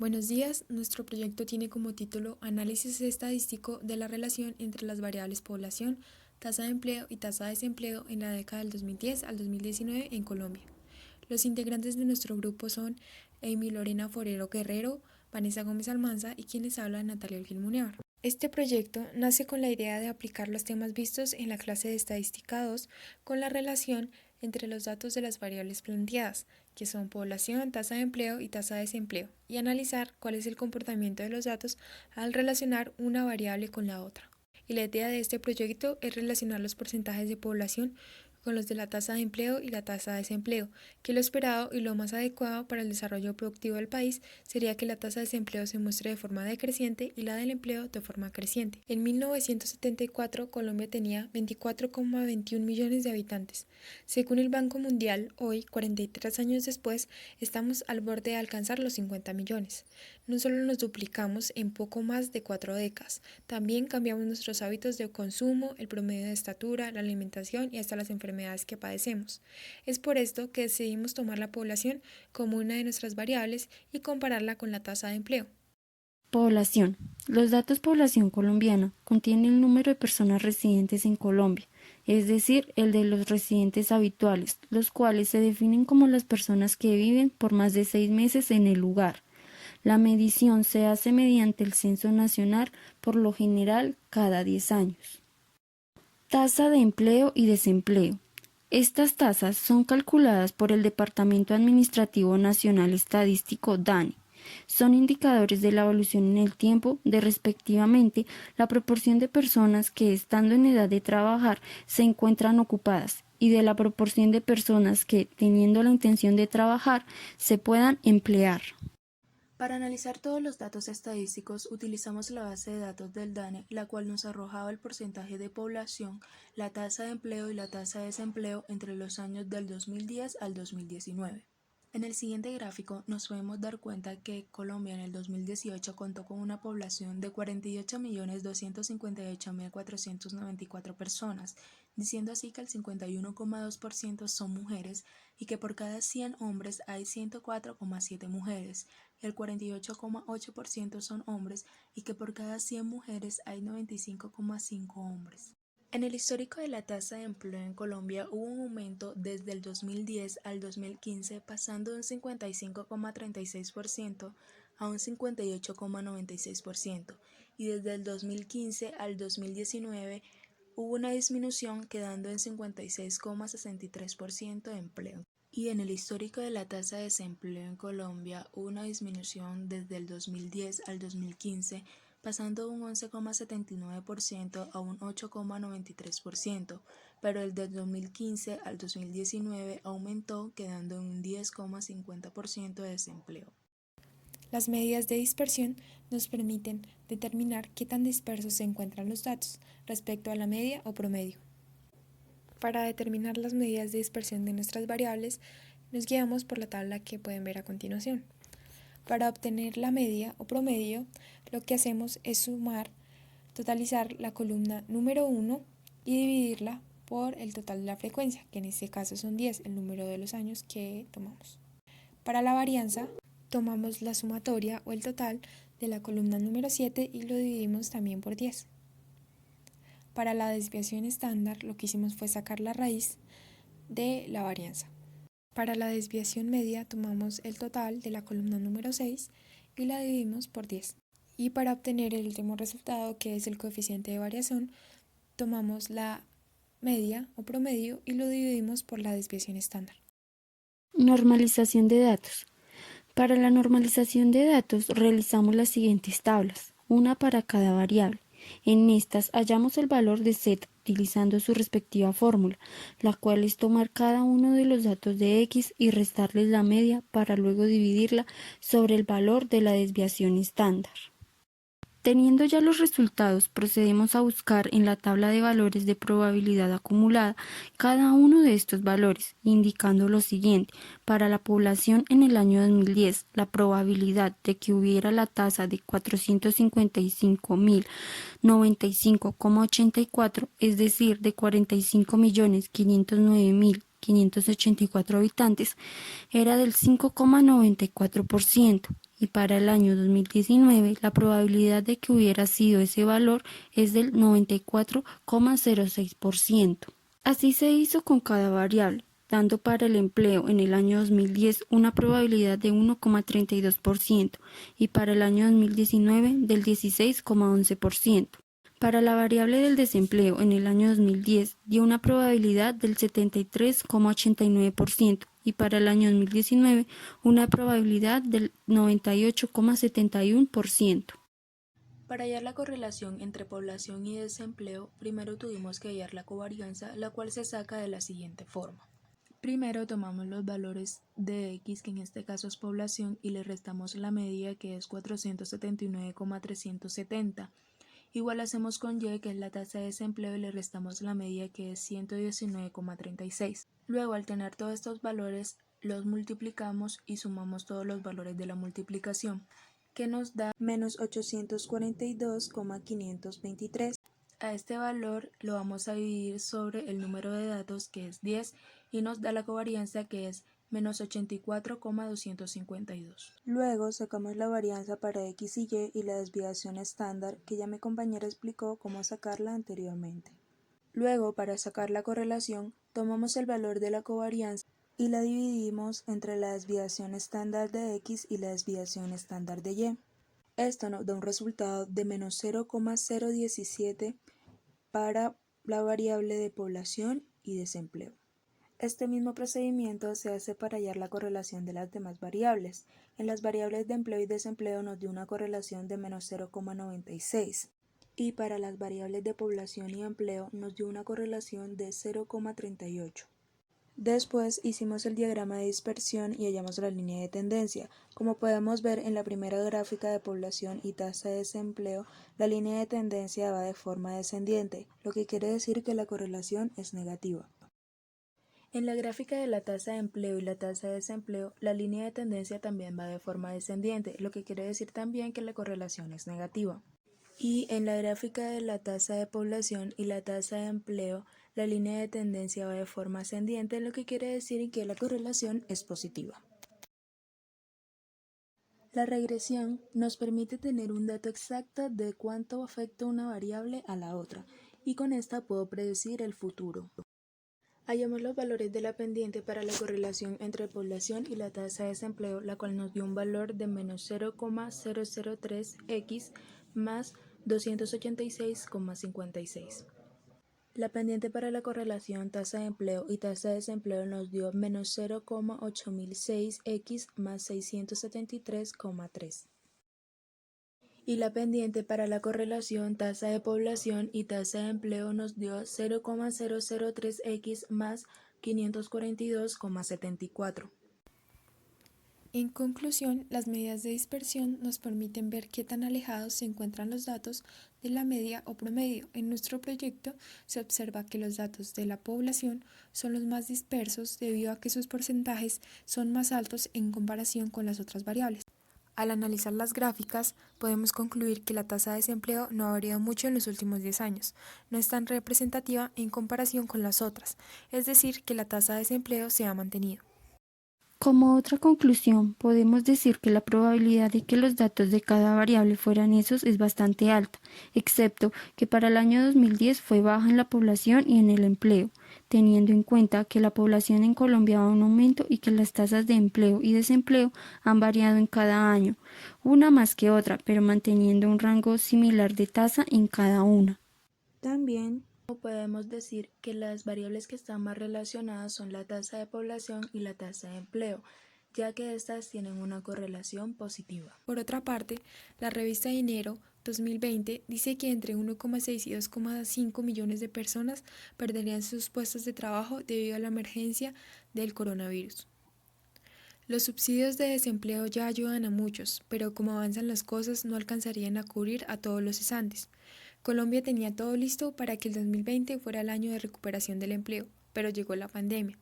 Buenos días, nuestro proyecto tiene como título Análisis estadístico de la relación entre las variables población, tasa de empleo y tasa de desempleo en la década del 2010 al 2019 en Colombia. Los integrantes de nuestro grupo son Amy Lorena Forero Guerrero, Vanessa Gómez Almanza y quienes hablan Natalia Gil. Este proyecto nace con la idea de aplicar los temas vistos en la clase de Estadística 2 con la relación entre los datos de las variables planteadas, que son población, tasa de empleo y tasa de desempleo, y analizar cuál es el comportamiento de los datos al relacionar una variable con la otra. Y la idea de este proyecto es relacionar los porcentajes de población con los de la tasa de empleo y la tasa de desempleo, que lo esperado y lo más adecuado para el desarrollo productivo del país sería que la tasa de desempleo se muestre de forma decreciente y la del empleo de forma creciente. En 1974, Colombia tenía 24,21 millones de habitantes. Según el Banco Mundial, hoy, 43 años después, estamos al borde de alcanzar los 50 millones. No solo nos duplicamos en poco más de 4 décadas, también cambiamos nuestros hábitos de consumo, el promedio de estatura, la alimentación y hasta las enfermedades que padecemos. Es por esto que decidimos tomar la población como una de nuestras variables y compararla con la tasa de empleo. Población. Los datos población colombiana contienen el número de personas residentes en Colombia, es decir, el de los residentes habituales, los cuales se definen como las personas que viven por más de 6 meses en el lugar. La medición se hace mediante el Censo Nacional, por lo general cada 10 años. Tasa de empleo y desempleo. Estas tasas son calculadas por el Departamento Administrativo Nacional Estadístico DANE. Son indicadores de la evolución en el tiempo de respectivamente la proporción de personas que, estando en edad de trabajar, se encuentran ocupadas y de la proporción de personas que, teniendo la intención de trabajar, se puedan emplear. Para analizar todos los datos estadísticos utilizamos la base de datos del DANE, la cual nos arrojaba el porcentaje de población, la tasa de empleo y la tasa de desempleo entre los años del 2010 al 2019. En el siguiente gráfico nos podemos dar cuenta que Colombia en el 2018 contó con una población de 48.258.494 personas, diciendo así que el 51,2% son mujeres y que por cada 100 hombres hay 104,7 mujeres, el 48,8% son hombres y que por cada 100 mujeres hay 95,5 hombres. En el histórico de la tasa de empleo en Colombia hubo un aumento desde el 2010 al 2015 pasando de un 55,36% a un 58,96% y desde el 2015 al 2019 hubo una disminución quedando en 56,63% de empleo. Y en el histórico de la tasa de desempleo en Colombia hubo una disminución desde el 2010 al 2015 pasando de un 11,79% a un 8,93%, pero el del 2015 al 2019 aumentó quedando en un 10,50% de desempleo. Las medidas de dispersión nos permiten determinar qué tan dispersos se encuentran los datos respecto a la media o promedio. Para determinar las medidas de dispersión de nuestras variables, nos guiamos por la tabla que pueden ver a continuación. Para obtener la media o promedio, lo que hacemos es totalizar la columna número 1 y dividirla por el total de la frecuencia, que en este caso son 10, el número de los años que tomamos. Para la varianza, tomamos la sumatoria o el total de la columna número 7 y lo dividimos también por 10. Para la desviación estándar, lo que hicimos fue sacar la raíz de la varianza. Para la desviación media, tomamos el total de la columna número 6 y la dividimos por 10. Y para obtener el último resultado, que es el coeficiente de variación, tomamos la media o promedio y lo dividimos por la desviación estándar. Normalización de datos. Para la normalización de datos realizamos las siguientes tablas, una para cada variable. En estas hallamos el valor de Z utilizando su respectiva fórmula, la cual es tomar cada uno de los datos de X y restarles la media para luego dividirla sobre el valor de la desviación estándar. Teniendo ya los resultados, procedemos a buscar en la tabla de valores de probabilidad acumulada cada uno de estos valores, indicando lo siguiente. Para la población en el año 2010, la probabilidad de que hubiera la tasa de 455.095,84, es decir, de 45.509.584 habitantes, era del 5,94%. y para el año 2019 la probabilidad de que hubiera sido ese valor es del 94,06%. Así se hizo con cada variable, dando para el empleo en el año 2010 una probabilidad de 1,32% y para el año 2019 del 16,11%. Para la variable del desempleo en el año 2010 dio una probabilidad del 73,89% y para el año 2019 una probabilidad del 98,71%. Para hallar la correlación entre población y desempleo, primero tuvimos que hallar la covarianza, la cual se saca de la siguiente forma. Primero tomamos los valores de X, que en este caso es población, y le restamos la media, que es 479,370. Igual hacemos con Y, que es la tasa de desempleo, y le restamos la media, que es 119,36. Luego, al tener todos estos valores, los multiplicamos y sumamos todos los valores de la multiplicación, que nos da menos 842,523. A este valor lo vamos a dividir sobre el número de datos, que es 10, y nos da la covarianza, que es menos 84,252. Luego sacamos la varianza para X y Y y la desviación estándar, que ya mi compañera explicó cómo sacarla anteriormente. Luego, para sacar la correlación, tomamos el valor de la covarianza y la dividimos entre la desviación estándar de X y la desviación estándar de Y. Esto nos da un resultado de menos 0,017 para la variable de población y desempleo. Este mismo procedimiento se hace para hallar la correlación de las demás variables. En las variables de empleo y desempleo nos dio una correlación de menos 0,96 y para las variables de población y empleo nos dio una correlación de 0,38. Después hicimos el diagrama de dispersión y hallamos la línea de tendencia. Como podemos ver en la primera gráfica de población y tasa de desempleo, la línea de tendencia va de forma descendiente, lo que quiere decir que la correlación es negativa. En la gráfica de la tasa de empleo y la tasa de desempleo, la línea de tendencia también va de forma descendiente, lo que quiere decir también que la correlación es negativa. Y en la gráfica de la tasa de población y la tasa de empleo, la línea de tendencia va de forma ascendiente, lo que quiere decir que la correlación es positiva. La regresión nos permite tener un dato exacto de cuánto afecta una variable a la otra, y con esta puedo predecir el futuro. Hallamos los valores de la pendiente para la correlación entre población y la tasa de desempleo, la cual nos dio un valor de menos 0,003x más 286,56. La pendiente para la correlación tasa de empleo y tasa de desempleo nos dio menos 0,8006x más 673,3. Y la pendiente para la correlación tasa de población y tasa de empleo nos dio 0,003x más 542,74. En conclusión, las medidas de dispersión nos permiten ver qué tan alejados se encuentran los datos de la media o promedio. En nuestro proyecto se observa que los datos de la población son los más dispersos debido a que sus porcentajes son más altos en comparación con las otras variables. Al analizar las gráficas, podemos concluir que la tasa de desempleo no ha variado mucho en los últimos 10 años, no es tan representativa en comparación con las otras, es decir, que la tasa de desempleo se ha mantenido. Como otra conclusión, podemos decir que la probabilidad de que los datos de cada variable fueran esos es bastante alta, excepto que para el año 2010 fue baja en la población y en el empleo, teniendo en cuenta que la población en Colombia va en aumento y que las tasas de empleo y desempleo han variado en cada año, una más que otra, pero manteniendo un rango similar de tasa en cada una. También podemos decir que las variables que están más relacionadas son la tasa de población y la tasa de empleo, ya que estas tienen una correlación positiva. Por otra parte, la revista de enero 2020 dice que entre 1,6 y 2,5 millones de personas perderían sus puestos de trabajo debido a la emergencia del coronavirus. Los subsidios de desempleo ya ayudan a muchos, pero como avanzan las cosas no alcanzarían a cubrir a todos los cesantes. Colombia tenía todo listo para que el 2020 fuera el año de recuperación del empleo, pero llegó la pandemia.